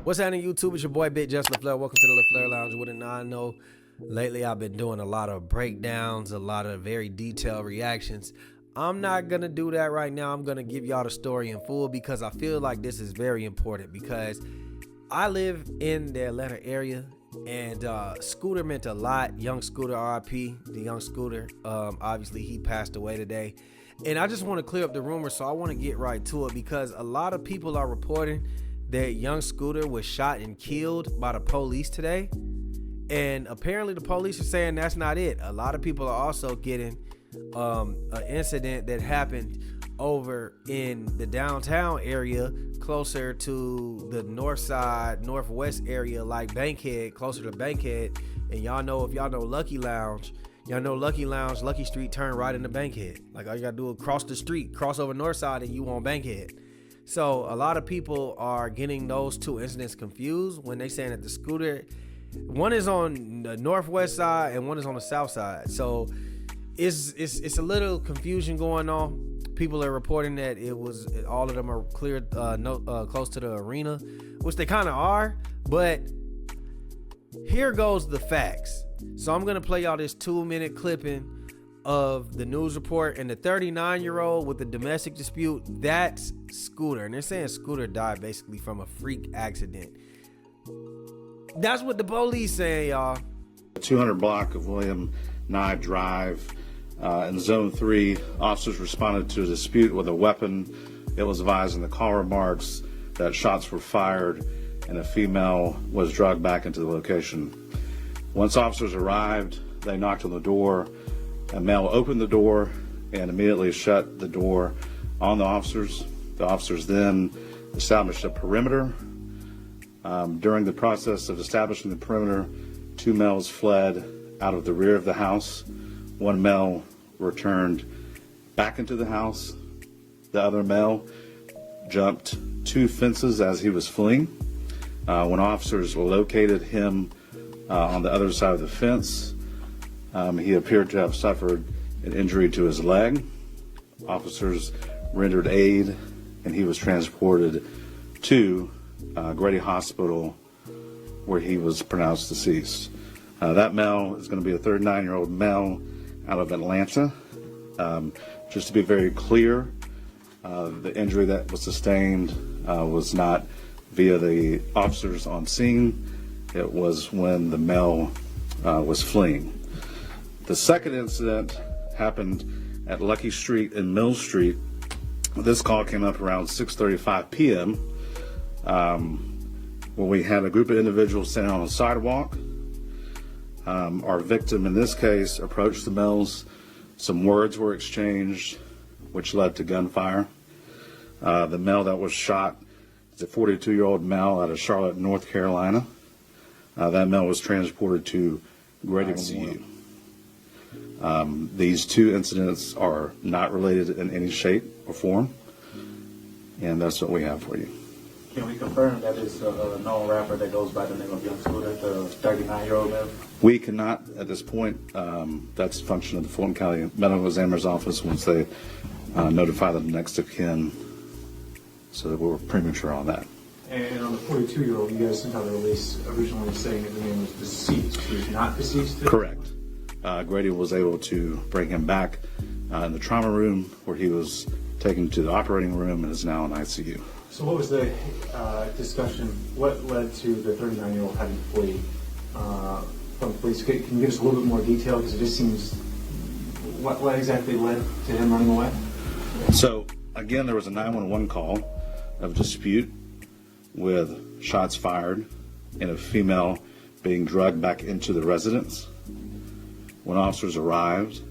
What's happening, YouTube? It's your boy IG-TheLaFlareLounge. Welcome to the LaFlare Lounge. What I know, lately I've been doing a lot of breakdowns, a lot of very detailed reactions. I'm not gonna do that right now. I'm gonna give y'all the story in full because I feel like this is very important, because I live in the Atlanta area, and Scooter meant a lot. Young Scooter, RIP, the young Scooter. Obviously he passed away today, and I just want to clear up the rumors, so I want to get right to it, because a lot of people are reporting that young Scooter was shot and killed by the police today, and apparently the police are saying that's not it. A lot of people are also getting an incident that happened over in the downtown area, closer to the north side, northwest area, like Bankhead, closer to Bankhead. And y'all know, if y'all know Lucky Lounge, Lucky Street turn right into Bankhead. Like, all you gotta do is cross the street, cross over north side, and you on Bankhead. So a lot of people are getting those two incidents confused when they saying that the Scooter, one is on the northwest side and one is on the south side. So it's a little confusion going on. People are reporting that it was, all of them are cleared close to the arena, which they kind of are. But here goes the facts. So I'm gonna play y'all this 2-minute clipping of the news report, and the 39-year-old with the domestic dispute, that's Scooter. And they're saying Scooter died basically from a freak accident. That's what the police saying, y'all. 200 block of William Nye Drive. In Zone 3, officers responded to a dispute with a weapon. It was advised in the call remarks that shots were fired and a female was dragged back into the location. Once officers arrived, they knocked on the door. A male opened the door and immediately shut the door on the officers. The officers then established a perimeter. During the process of establishing the perimeter, 2 males fled out of the rear of the house. 1 male returned back into the house. The other male jumped 2 fences as he was fleeing. When officers located him on the other side of the fence, he appeared to have suffered an injury to his leg. Officers rendered aid, and he was transported to Grady Hospital, where he was pronounced deceased. That male is going to be a 39-year-old male out of Atlanta. Just to be very clear, the injury that was sustained was not via the officers on scene. It was when the male was fleeing. The second incident happened at Lucky Street and Mill Street. This call came up around 6:35 p.m. When we had a group of individuals standing on a sidewalk. Our victim in this case approached the males. Some words were exchanged, which led to gunfire. The male that was shot is a 42-year-old male out of Charlotte, North Carolina. That male was transported to Grady ICU. These 2 incidents are not related in any shape or form, and that's what we have for you. Can we confirm that it's a known rapper that goes by the name of Young Scooter, the 39-year-old male? We cannot at this point. That's a function of the Fulton County Medical Examiner's Office once they notify the next of kin, so that we're premature on that. And on the 42-year-old, you guys sent out a release originally saying that the man was deceased. He was not deceased today? Correct. Grady was able to bring him back in the trauma room, where he was taken to the operating room and is now in ICU. So what was the discussion? What led to the 39-year-old having to flee from the police? Can you give us a little bit more detail? Because it just seems, what exactly led to him running away? So, again, there was a 911 call of dispute with shots fired and a female being dragged back into the residence. When officers arrived,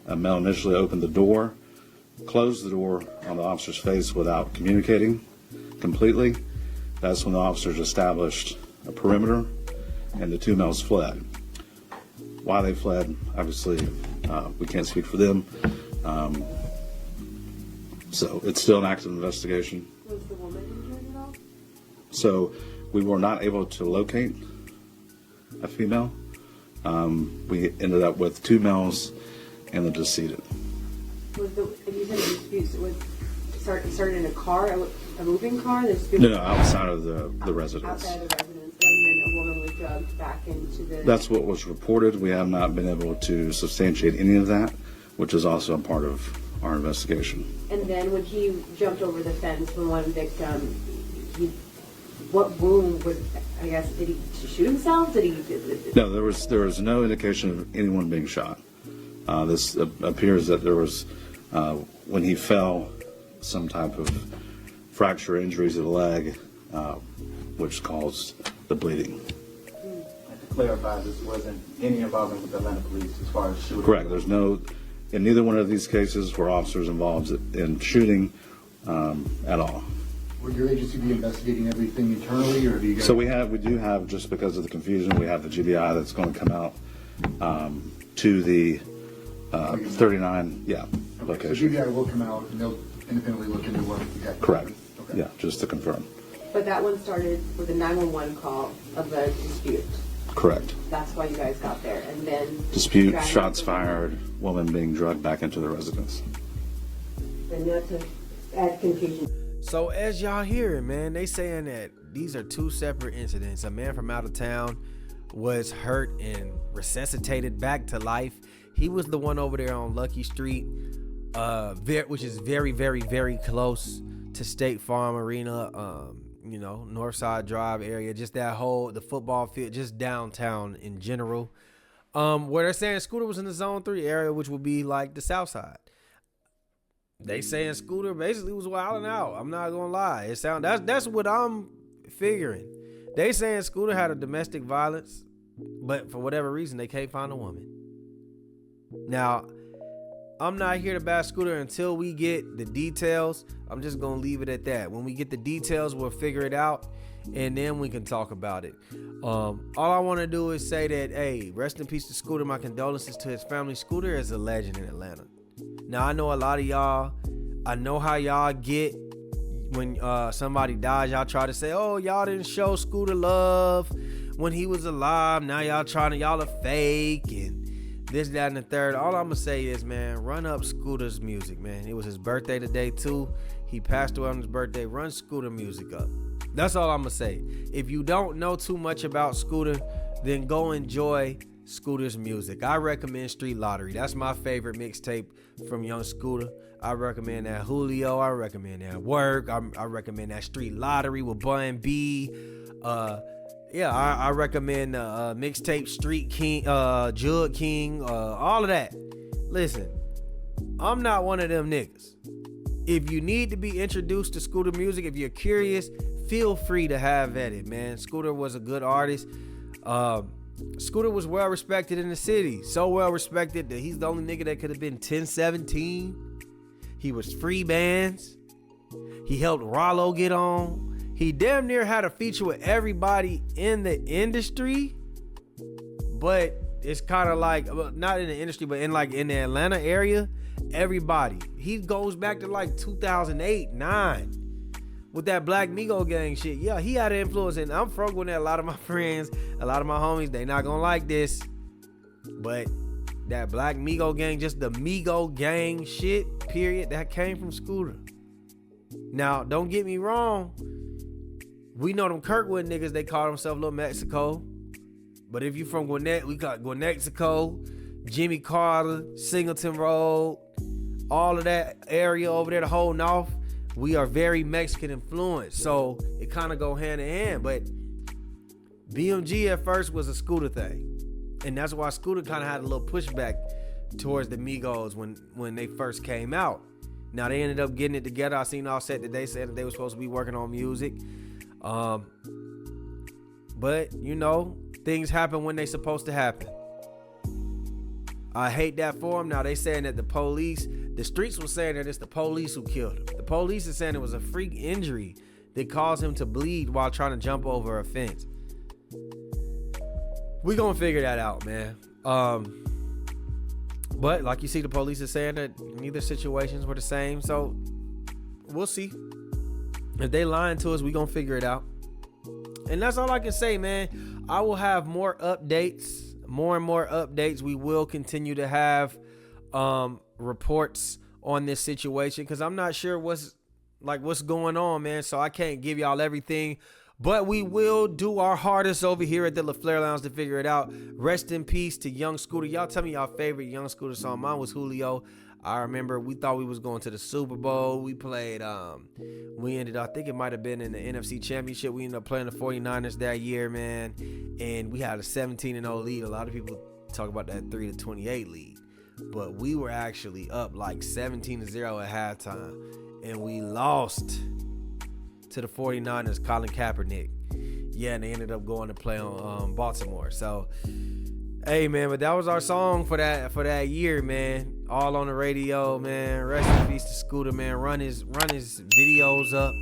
a male initially opened the door, closed the door on the officer's face without communicating completely. That's when the officers established a perimeter and the 2 males fled. Why they fled, obviously, we can't speak for them. So it's still an active investigation. Was the woman injured at all? So we were not able to locate a female. We ended up with 2 males and the decedent. Was the, and you said the dispute, it started in a car? a moving car? No, outside of the residence. Outside of the residence, and then a woman was drugged back into the... That's what was reported. We have not been able to substantiate any of that, which is also a part of our investigation. And then when he jumped over the fence from one victim, what wound was, I guess, did he shoot himself? No, there was no indication of anyone being shot. This appears that there was, when he fell, some type of fracture injuries to the leg, which caused the bleeding. To clarify, this wasn't any involvement with the Atlanta police as far as shooting? Correct. There's no, in neither one of these cases were officers involved in shooting at all. Would your agency be investigating everything internally, or do you guys... So we do have, just because of the confusion, we have the GBI that's going to come out to the 39, location. So GBI will come out and they'll independently look into what exactly Correct. happened. Okay. Yeah, just to confirm. But that one started with a 911 call of a dispute. Correct. That's why you guys got there, and then... Dispute, shots fired, woman being drugged back into the residence. And not to add confusion. So as y'all hearing, man, they saying that these are two separate incidents. A man from out of town was hurt and resuscitated back to life. He was the one over there on Lucky Street, which is very, very, very close to State Farm Arena, Northside Drive area, just the football field, just downtown in general. Where they're saying Scooter was in the Zone 3 area, which would be like the South Side. They saying Scooter basically was wilding out. I'm not gonna lie. That's what I'm figuring. They saying Scooter had a domestic violence, but for whatever reason they can't find a woman. Now, I'm not here to bash Scooter until we get the details. I'm just gonna leave it at that. When we get the details, we'll figure it out, and then we can talk about it. All I want to do is say that, hey, rest in peace to Scooter. My condolences to his family. Scooter is a legend in Atlanta. Now, I know a lot of y'all, I know how y'all get when somebody dies. Y'all try to say, oh, y'all didn't show Scooter love when he was alive. Now y'all are fake and this, that, and the third. All I'm going to say is, man, run up Scooter's music, man. It was his birthday today, too. He passed away on his birthday. Run Scooter music up. That's all I'm going to say. If you don't know too much about Scooter, then go enjoy Scooter's music. I recommend Street Lottery. That's my favorite mixtape from Young Scooter. I recommend that Julio. I recommend that Work. I recommend that Street Lottery with Bun B. I recommend mixtape Street King, Jug King, all of that. Listen, I'm not one of them niggas. If you need to be introduced to Scooter music, if you're curious, feel free to have at it, man. Scooter was a good artist. Scooter was well respected in the city. So well respected that he's the only nigga that could have been 1017. He was free bands. He helped Rollo get on. He damn near had a feature with everybody in the industry. But it's kind of like, well, not in the industry, but in the Atlanta area, everybody. He goes back to like 2008, 9. With that Black Migo gang shit. Yeah, he had an influence, and I'm from Gwinnett. A lot of my friends, a lot of my homies, they not gonna like this, but that Black Migo gang, just the Migo gang shit, period, that came from Scooter. Now, don't get me wrong, we know them Kirkwood niggas, they call themselves Little Mexico, but if you from Gwinnett, we got Gwinnexico, Jimmy Carter, Singleton Road, all of that area over there, the whole North. We are very Mexican influenced, so it kind of go hand in hand. But BMG at first was a Scooter thing, and that's why Scooter kind of had a little pushback towards the Migos when they first came out. Now they ended up getting it together. I seen Offset that they said that they were supposed to be working on music, but things happen when they supposed to happen. I hate that for him. Now they saying that the streets were saying that it's the police who killed him. The police is saying it was a freak injury that caused him to bleed while trying to jump over a fence. We gonna figure that out, man. But like you see, the police is saying that neither situations were the same. So we'll see. If they lying to us, we gonna figure it out. And that's all I can say, man. I will have more updates. More and more updates. We will continue to have reports on this situation because I'm not sure what's like what's going on, man. So I can't give y'all everything, but we will do our hardest over here at the LaFlare Lounge to figure it out. Rest in peace to Young Scooter. Y'all tell me y'all favorite Young Scooter song. Mine was Julio. I remember we thought we was going to the Super Bowl. We played, we ended up, I think it might have been in the NFC Championship. We ended up playing the 49ers that year, man. And we had a 17-0 lead. A lot of people talk about that 3-28 lead. But we were actually up like 17-0 at halftime. And we lost to the 49ers, Colin Kaepernick. Yeah, and they ended up going to play on Baltimore. So, hey, man, but that was our song for that year, man. All on the radio, man. Rest in peace to Scooter, man. Run his videos up.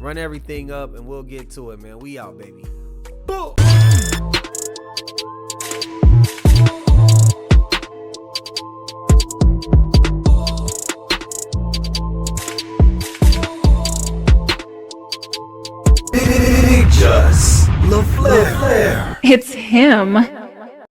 Run everything up, and we'll get to it, man. We out, baby. Boom! Big Just LaFlare. It's him.